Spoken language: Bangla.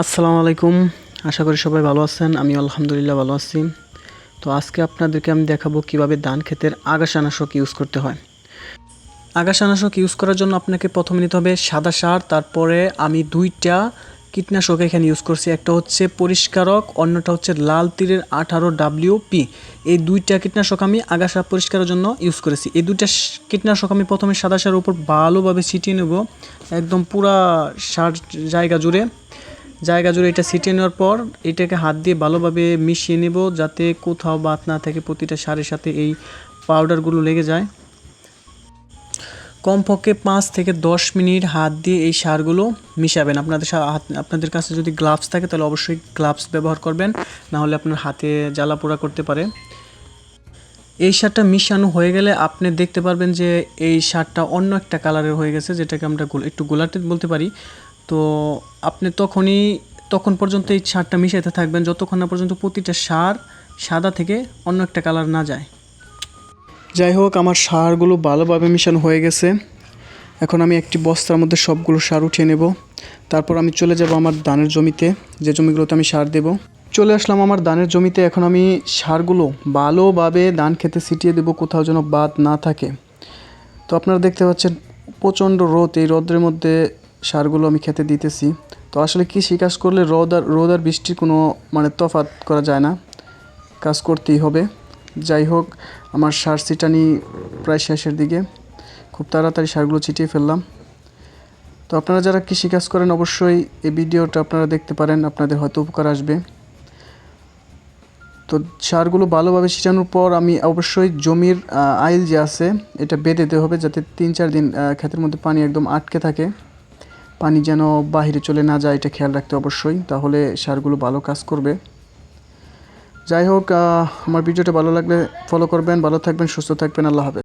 আসসালামু আলাইকুম। আশা করি সবাই ভালো আছেন। আমি আলহামদুলিল্লাহ ভালো আছি। তো আজকে আপনাদেরকে আমি দেখাবো কিভাবে ধান ক্ষেতের আগাছানাশক ইউজ করতে হয়। আগাছানাশক ইউজ করার জন্য আপনাকে প্রথমে নিতে হবে সাদা সার, তারপরে আমি 2টা কীটনাশক এখানে ইউজ করছি। একটা হচ্ছে পরিষ্কারক, অন্যটা হচ্ছে লাল তীরের 18WP। এই 2টা কীটনাশক আমি আগাছা পরিষ্কারের জন্য ইউজ করেছি। এই 2টা কীটনাশক আমি প্রথমে সাদা সারের উপর ভালোভাবে ছিটিয়ে নেব, একদম পুরা সার জায়গা জুড়ে এটা ছিটিয়ে নেওয়ার পর এটাকে হাত দিয়ে ভালোভাবে মিশিয়ে নেব, যাতে কোথাও বাত না থাকে, প্রতিটা সারের সাথে এই পাউডারগুলো লেগে যায়। কমপক্ষে 5 থেকে 10 মিনিট হাত দিয়ে এই সারগুলো মিশাবেন। আপনাদের কাছে যদি গ্লাভস থাকে তাহলে অবশ্যই গ্লাভস ব্যবহার করবেন, না হলে আপনার হাতে জ্বালা পোড়া করতে পারে। এই সারটা মিশানো হয়ে গেলে আপনি দেখতে পারবেন যে এই সারটা অন্য একটা কালারের হয়ে গেছে, যেটাকে আমরা একটু গোলাটে বলতে পারি। তো আপনি তখন পর্যন্ত এই সারটা মিশাইতে থাকবেন, যতক্ষণ না পর্যন্ত প্রতিটা সার সাদা থেকে অন্য একটা কালার না যায়। যাই হোক, আমার সারগুলো ভালোভাবে মিশানো হয়ে গেছে। এখন আমি একটি বস্তার মধ্যে সবগুলো সার উঠিয়ে নেব। তারপর আমি চলে যাব আমার ধানের জমিতে, যে জমিগুলোতে আমি সার দেব। চলে আসলাম আমার ধানের জমিতে। এখন আমি সারগুলো ভালোভাবে ধান খেতে ছিটিয়ে দেব, কোথাও যেন বাদ না থাকে। তো আপনারা দেখতে পাচ্ছেন প্রচণ্ড রোদ, এই রোদের মধ্যে সারগুলো আমি খেতে দিতেছি। তো আসলে কৃষি কাজ করলে রোদ আর বৃষ্টির কোনো তফাৎ করা যায় না, কাজ করতেই হবে। যাই হোক, আমার সার ছিটানি প্রায় শেষের দিকে, খুব তাড়াতাড়ি সারগুলো ছিটিয়ে ফেললাম। তো আপনারা যারা কৃষিকাজ করেন অবশ্যই এই ভিডিওটা আপনারা দেখতে পারেন, আপনাদের হয়তো উপকার আসবে। তো সারগুলো ভালোভাবে ছিটানোর পর আমি অবশ্যই জমির আইল যে আছে এটা বেঁধে দিতে হবে, যাতে 3-4 দিন ক্ষেতের মধ্যে পানি একদম আটকে থাকে, পানি যেন বাহিরে চলে না যায়, এটা খেয়াল রাখতে অবশ্যই, তাহলে সারগুলো ভালো কাজ করবে। যাই হোক, আমার ভিডিওটা ভালো লাগলে ফলো করবেন। ভালো থাকবেন, সুস্থ থাকবেন। আল্লাহ হাফেজ।